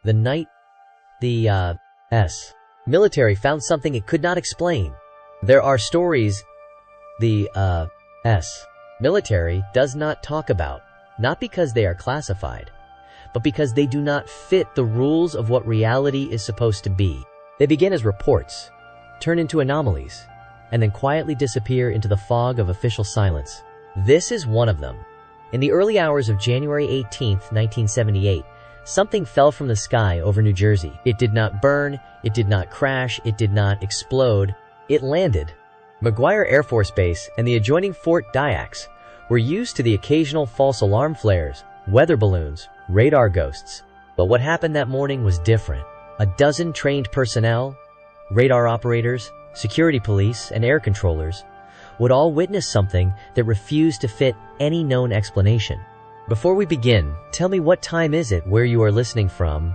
The military found something it could not explain. There are stories the military does not talk about, not because they are classified, but because they do not fit the rules of what reality is supposed to be. They begin as reports, turn into anomalies, and then quietly disappear into the fog of official silence. This is one of them. In the early hours of January 18, 1978, something fell from the sky over New Jersey. It did not burn, it did not crash, it did not explode. It landed. McGuire Air Force Base and the adjoining Fort Dyax were used to the occasional false alarm flares, weather balloons, radar ghosts. But what happened that morning was different. A dozen trained personnel, radar operators, security police, and air controllers would all witness something that refused to fit any known explanation. Before we begin, tell me, what time is it where you are listening from?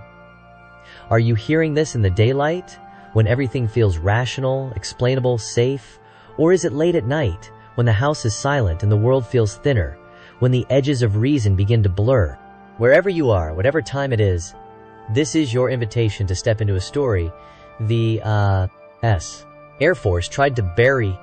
Are you hearing this in the daylight, when everything feels rational, explainable, safe? Or is it late at night, when the house is silent and the world feels thinner, when the edges of reason begin to blur? Wherever you are, whatever time it is, this is your invitation to step into a story the Air Force tried to bury.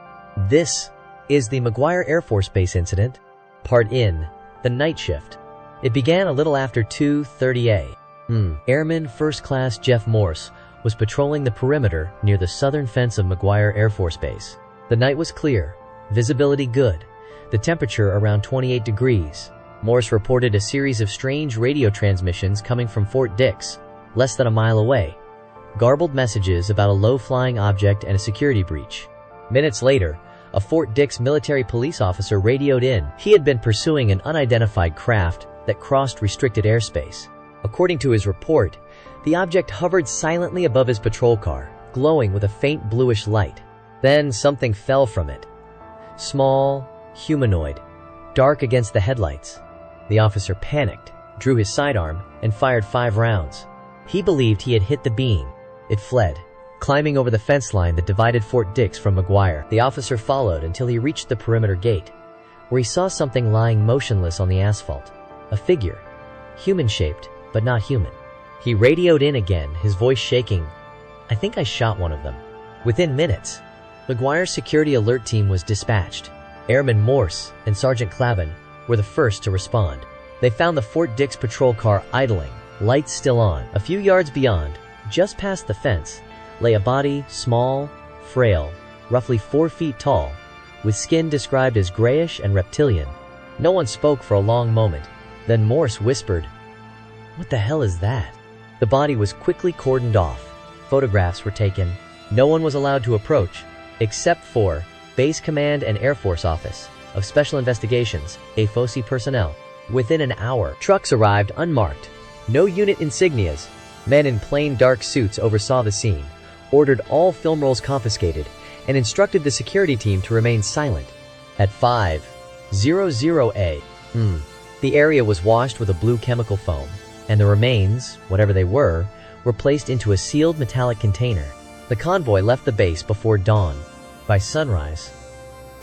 This is the McGuire Air Force Base incident, part in the night shift. It began a little after 2:30 a.m. Airman First Class Jeff Morse was patrolling the perimeter near the southern fence of McGuire Air Force Base. The night was clear, visibility good, the temperature around 28 degrees. Morse reported a series of strange radio transmissions coming from Fort Dix, less than a mile away. Garbled messages about a low-flying object and a security breach. Minutes later, a Fort Dix military police officer radioed in. He had been pursuing an unidentified craft that crossed restricted airspace. According to his report, the object hovered silently above his patrol car, glowing with a faint bluish light. Then something fell from it. Small, humanoid, dark against the headlights. The officer panicked, drew his sidearm, and fired 5 rounds. He believed he had hit the being. It fled, climbing over the fence line that divided Fort Dix from McGuire. The officer followed until he reached the perimeter gate, where he saw something lying motionless on the asphalt. A figure, human-shaped, but not human. He radioed in again, his voice shaking. "I think I shot one of them." Within minutes, McGuire's security alert team was dispatched. Airman Morse and Sergeant Clavin were the first to respond. They found the Fort Dix patrol car idling, lights still on. A few yards beyond, just past the fence, lay a body, small, frail, roughly 4 feet tall, with skin described as grayish and reptilian. No one spoke for a long moment. Then Morse whispered, "What the hell is that?" The body was quickly cordoned off. Photographs were taken. No one was allowed to approach, except for Base Command and Air Force Office of Special Investigations, AFOSI personnel. Within an hour, trucks arrived unmarked. No unit insignias. Men in plain dark suits oversaw the scene, ordered all film rolls confiscated, and instructed the security team to remain silent. At 5:00 a.m., the area was washed with a blue chemical foam, and the remains, whatever they were placed into a sealed metallic container. The convoy left the base before dawn. By sunrise,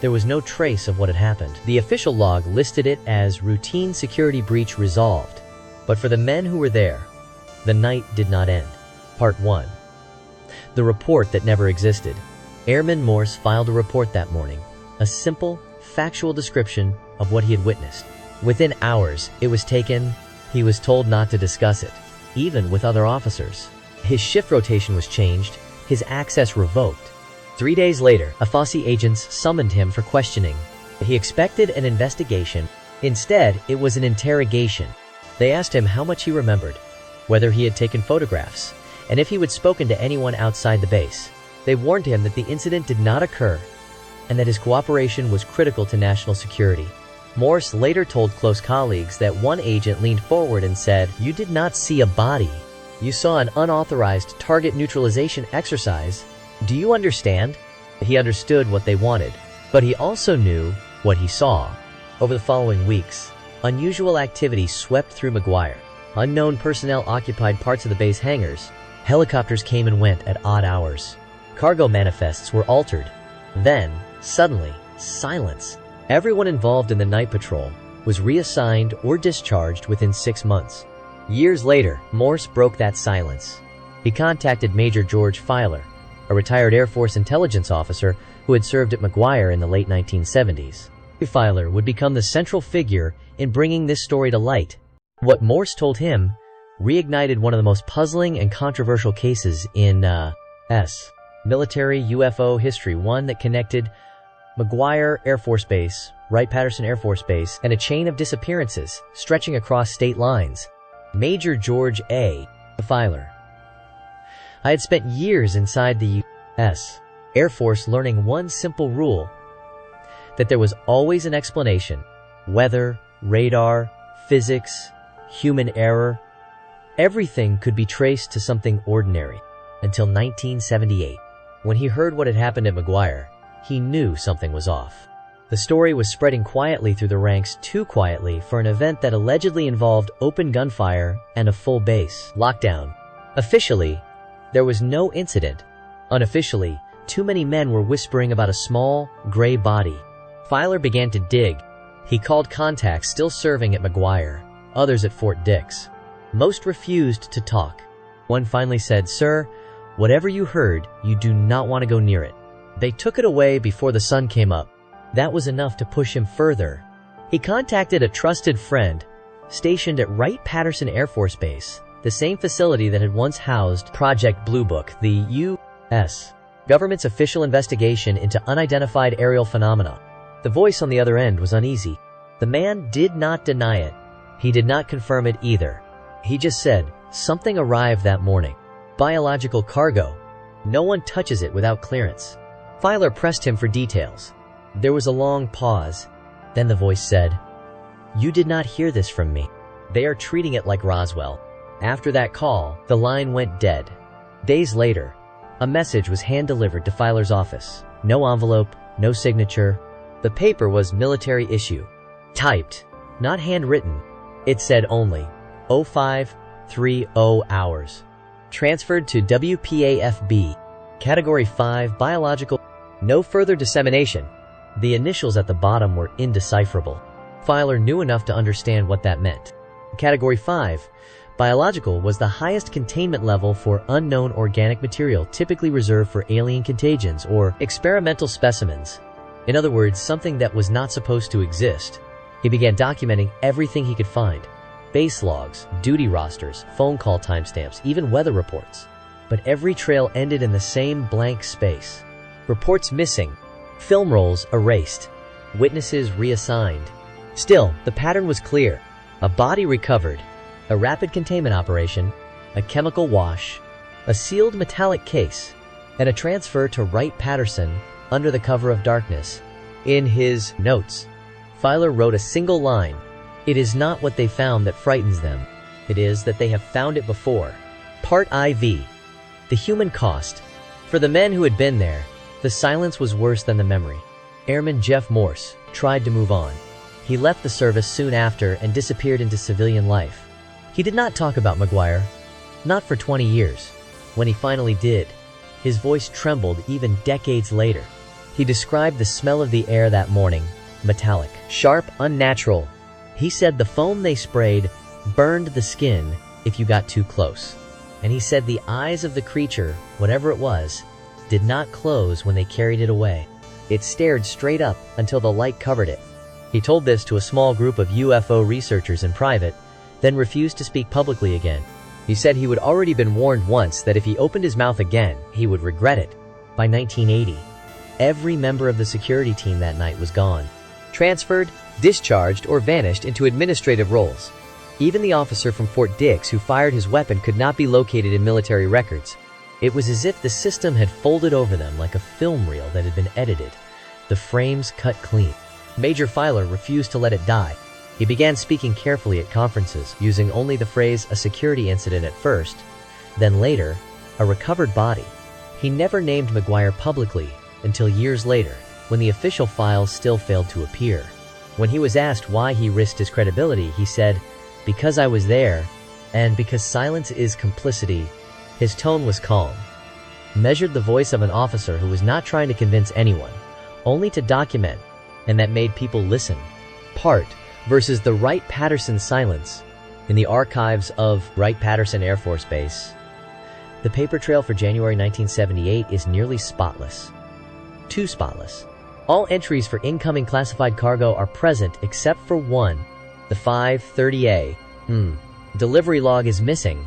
there was no trace of what had happened. The official log listed it as routine security breach resolved. But for the men who were there, the night did not end. Part 1. The report that never existed. Airman Morse filed a report that morning, a simple, factual description of what he had witnessed. Within hours, it was taken. He was told not to discuss it, even with other officers. His shift rotation was changed, his access revoked. 3 days later, AFOSI agents summoned him for questioning. He expected an investigation. Instead, it was an interrogation. They asked him how much he remembered, whether he had taken photographs, and if he had spoken to anyone outside the base. They warned him that the incident did not occur and that his cooperation was critical to national security. Morse later told close colleagues that one agent leaned forward and said, "You did not see a body. You saw an unauthorized target neutralization exercise. Do you understand?" He understood what they wanted, but he also knew what he saw. Over the following weeks, unusual activity swept through McGuire. Unknown personnel occupied parts of the base hangars. Helicopters came and went at odd hours. Cargo manifests were altered. Then, suddenly, silence. Everyone involved in the night patrol was reassigned or discharged within 6 months. Years later, Morse broke that silence. He contacted Major George Filer, a retired Air Force intelligence officer who had served at McGuire in the late 1970s. Filer would become the central figure in bringing this story to light. What Morse told him reignited one of the most puzzling and controversial cases in military UFO history, one that connected McGuire Air Force Base, Wright-Patterson Air Force Base, and a chain of disappearances stretching across state lines. Major George A. Filer. I had spent years inside the U.S. Air Force learning one simple rule, that there was always an explanation. Weather, radar, physics, human error, everything could be traced to something ordinary. Until 1978. When he heard what had happened at McGuire, he knew something was off. The story was spreading quietly through the ranks, too quietly for an event that allegedly involved open gunfire and a full base lockdown. Officially, there was no incident. Unofficially, too many men were whispering about a small, gray body. Filer began to dig. He called contacts still serving at McGuire, others at Fort Dix. Most refused to talk. One finally said, "Sir, whatever you heard, you do not want to go near it." They took it away before the sun came up. That was enough to push him further. He contacted a trusted friend, stationed at Wright-Patterson Air Force Base, the same facility that had once housed Project Blue Book, the U.S. government's official investigation into unidentified aerial phenomena. The voice on the other end was uneasy. The man did not deny it. He did not confirm it either. He just said, "Something arrived that morning. Biological cargo. No one touches it without clearance." Filer pressed him for details. There was a long pause. Then the voice said, "You did not hear this from me. They are treating it like Roswell." After that call, the line went dead. Days later, a message was hand-delivered to Filer's office. No envelope, no signature. The paper was military issue. Typed, not handwritten. It said only 0530 hours. Transferred to WPAFB. Category 5 Biological. No further dissemination. The initials at the bottom were indecipherable. Filer knew enough to understand what that meant. Category 5 Biological was the highest containment level for unknown organic material typically reserved for alien contagions or experimental specimens. In other words, something that was not supposed to exist. He began documenting everything he could find. Base logs, duty rosters, phone call timestamps, even weather reports. But every trail ended in the same blank space. Reports missing. Film rolls erased. Witnesses reassigned. Still, the pattern was clear. A body recovered. A rapid containment operation. A chemical wash. A sealed metallic case. And a transfer to Wright-Patterson under the cover of darkness. In his notes, Filer wrote a single line. "It is not what they found that frightens them. It is that they have found it before." Part IV. The human cost. For the men who had been there, the silence was worse than the memory. Airman Jeff Morse tried to move on. He left the service soon after and disappeared into civilian life. He did not talk about McGuire. Not for 20 years. When he finally did, his voice trembled even decades later. He described the smell of the air that morning. Metallic, sharp, unnatural. He said the foam they sprayed burned the skin if you got too close. And he said the eyes of the creature, whatever it was, did not close when they carried it away. It stared straight up until the light covered it. He told this to a small group of UFO researchers in private, then refused to speak publicly again. He said he would already been warned once that if he opened his mouth again, he would regret it. By 1980, every member of the security team that night was gone. Transferred, discharged, or vanished into administrative roles. Even the officer from Fort Dix who fired his weapon could not be located in military records. It was as if the system had folded over them like a film reel that had been edited, the frames cut clean. Major Filer refused to let it die. He began speaking carefully at conferences, using only the phrase "a security incident" at first, then later, "a recovered body." He never named McGuire publicly until years later, when the official files still failed to appear. When he was asked why he risked his credibility, he said, "Because I was there, and because silence is complicity." His tone was calm. Measured the voice of an officer who was not trying to convince anyone, only to document, and that made people listen. Part versus the Wright-Patterson silence. In the archives of Wright-Patterson Air Force Base, the paper trail for January 1978 is nearly spotless. Too spotless. All entries for incoming classified cargo are present except for one, the 530A. Delivery log is missing.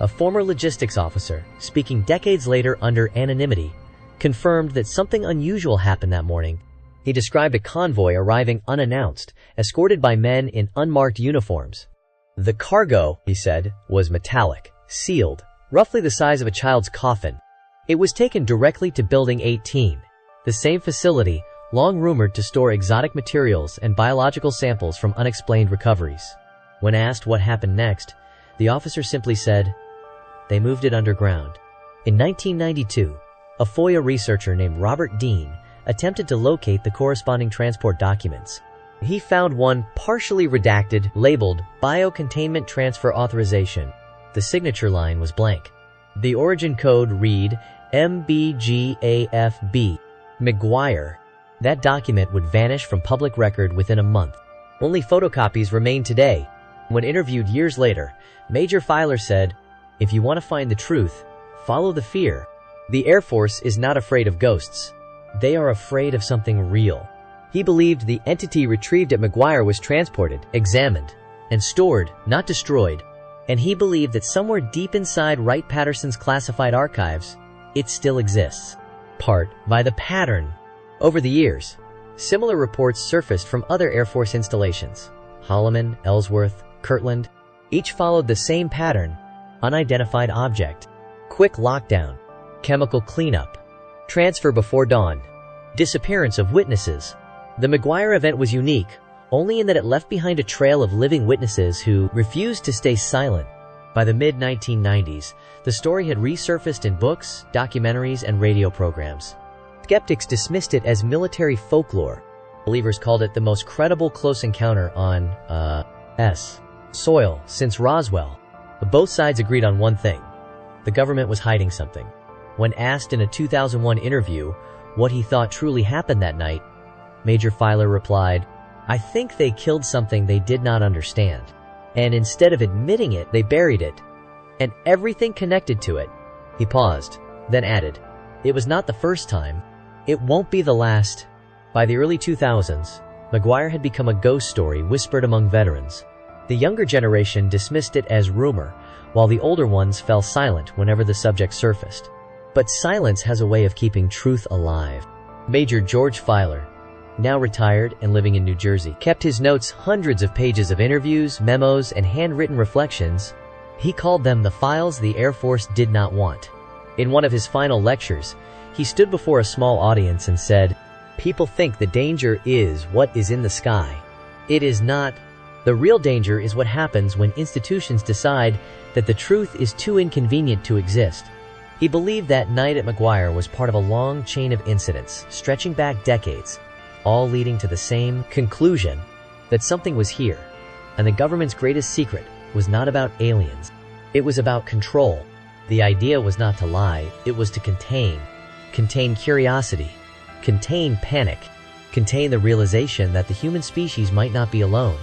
A former logistics officer, speaking decades later under anonymity, confirmed that something unusual happened that morning. He described a convoy arriving unannounced, escorted by men in unmarked uniforms. The cargo, he said, was metallic, sealed, roughly the size of a child's coffin. It was taken directly to Building 18, the same facility long rumored to store exotic materials and biological samples from unexplained recoveries. When asked what happened next, the officer simply said, "They moved it underground." In 1992, a FOIA researcher named Robert Dean attempted to locate the corresponding transport documents. He found one partially redacted, labeled Biocontainment Transfer Authorization. The signature line was blank. The origin code read MBGAFB. McGuire. That document would vanish from public record within a month. Only photocopies remain today. When interviewed years later, Major Filer said, "If you want to find the truth, follow the fear." The Air Force is not afraid of ghosts. They are afraid of something real. He believed the entity retrieved at McGuire was transported, examined, and stored, not destroyed. And he believed that somewhere deep inside Wright-Patterson's classified archives, it still exists. Part by the pattern. Over the years, similar reports surfaced from other Air Force installations. Holloman, Ellsworth, Kirtland, each followed the same pattern: unidentified object, quick lockdown, chemical cleanup, transfer before dawn, disappearance of witnesses. The McGuire event was unique, only in that it left behind a trail of living witnesses who refused to stay silent. By the mid-1990s, the story had resurfaced in books, documentaries, and radio programs. Skeptics dismissed it as military folklore. Believers called it the most credible close encounter on, soil since Roswell. But both sides agreed on one thing: the government was hiding something. When asked in a 2001 interview what he thought truly happened that night, Major Filer replied, "I think they killed something they did not understand. And instead of admitting it, they buried it. And everything connected to it." He paused, then added, "It was not the first time. It won't be the last." By the early 2000s, McGuire had become a ghost story whispered among veterans. The younger generation dismissed it as rumor, while the older ones fell silent whenever the subject surfaced. But silence has a way of keeping truth alive. Major George Filer, now retired and living in New Jersey, kept his notes, hundreds of pages of interviews, memos, and handwritten reflections. He called them the files the Air Force did not want. In one of his final lectures, he stood before a small audience and said, "People think the danger is what is in the sky. It is not. The real danger is what happens when institutions decide that the truth is too inconvenient to exist." He believed that night at McGuire was part of a long chain of incidents stretching back decades, all leading to the same conclusion: that something was here, and the government's greatest secret was not about aliens. It was about control. The idea was not to lie, it was to contain curiosity, contain panic, contain the realization that the human species might not be alone,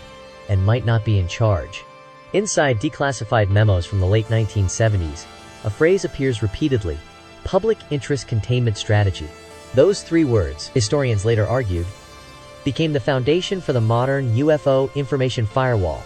and might not be in charge. Inside declassified memos from the late 1970s, a phrase appears repeatedly: public interest containment strategy. Those three words, historians later argued, became the foundation for the modern UFO information firewall,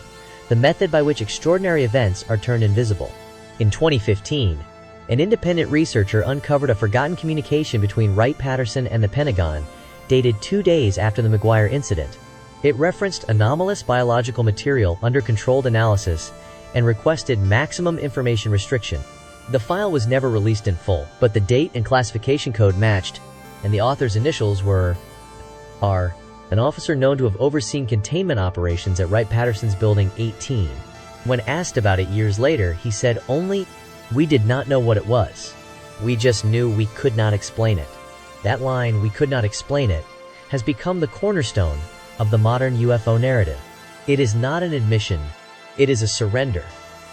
the method by which extraordinary events are turned invisible. In 2015, an independent researcher uncovered a forgotten communication between Wright-Patterson and the Pentagon, dated 2 days after the McGuire incident. It referenced anomalous biological material under controlled analysis and requested maximum information restriction. The file was never released in full, but the date and classification code matched, and the author's initials were R, an officer known to have overseen containment operations at Wright-Patterson's Building 18. When asked about it years later, he said only, "We did not know what it was. We just knew we could not explain it." That line, "we could not explain it," has become the cornerstone of the modern UFO narrative. It is not an admission. It is a surrender.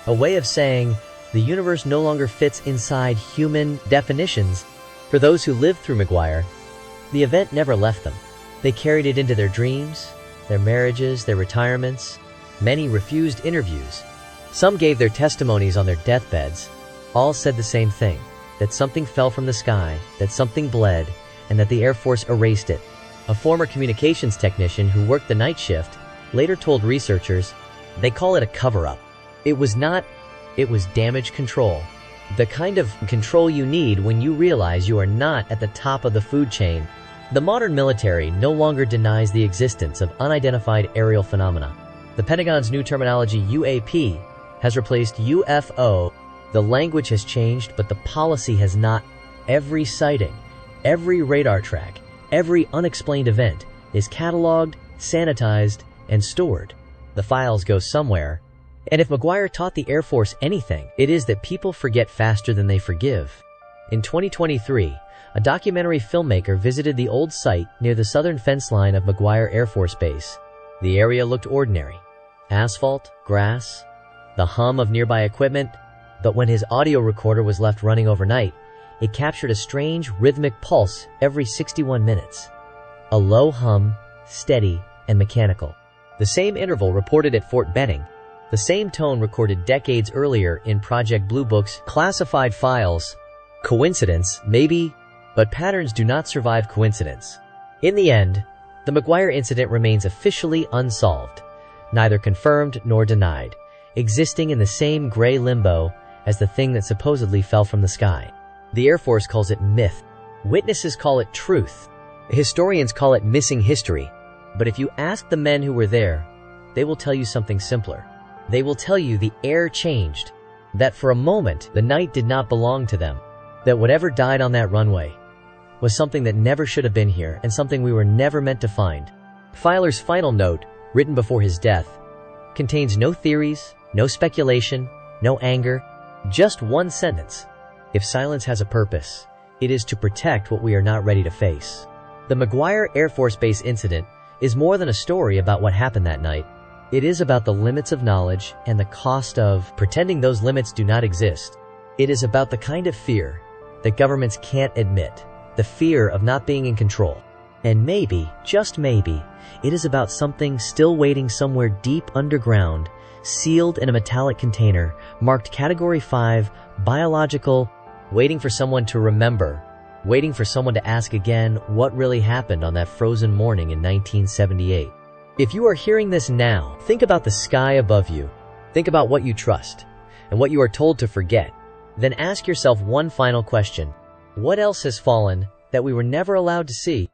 A way of saying, the universe no longer fits inside human definitions. For those who lived through McGuire, the event never left them. They carried it into their dreams, their marriages, their retirements. Many refused interviews. Some gave their testimonies on their deathbeds. All said the same thing, that something fell from the sky, that something bled, and that the Air Force erased it. A former communications technician who worked the night shift later told researchers, they call it a cover-up. It was not, it was damage control. The kind of control you need when you realize you are not at the top of the food chain. The modern military no longer denies the existence of unidentified aerial phenomena. The Pentagon's new terminology UAP has replaced UFO. The language has changed, but the policy has not. Every sighting, every radar track, every unexplained event is cataloged, sanitized, and stored. The files go somewhere. And if McGuire taught the Air Force anything, it is that people forget faster than they forgive. In 2023, a documentary filmmaker visited the old site near the southern fence line of McGuire Air Force Base. The area looked ordinary. Asphalt, grass, the hum of nearby equipment. But when his audio recorder was left running overnight, it captured a strange, rhythmic pulse every 61 minutes. A low hum, steady and mechanical. The same interval reported at Fort Benning. The same tone recorded decades earlier in Project Blue Book's classified files. Coincidence, maybe, but patterns do not survive coincidence. In the end, the McGuire incident remains officially unsolved, neither confirmed nor denied, existing in the same gray limbo as the thing that supposedly fell from the sky. The Air Force calls it myth. Witnesses call it truth. Historians call it missing history. But if you ask the men who were there, they will tell you something simpler. They will tell you the air changed, that for a moment the night did not belong to them, that whatever died on that runway was something that never should have been here and something we were never meant to find. Filer's final note, written before his death, contains no theories, no speculation, no anger, just one sentence. If silence has a purpose, it is to protect what we are not ready to face. The McGuire Air Force Base incident is more than a story about what happened that night. It is about the limits of knowledge and the cost of pretending those limits do not exist. It is about the kind of fear that governments can't admit, the fear of not being in control. And maybe, just maybe, it is about something still waiting somewhere deep underground, sealed in a metallic container, marked Category 5, biological, waiting for someone to remember, waiting for someone to ask again what really happened on that frozen morning in 1978. If you are hearing this now, think about the sky above you. Think about what you trust and what you are told to forget. Then ask yourself one final question. What else has fallen that we were never allowed to see?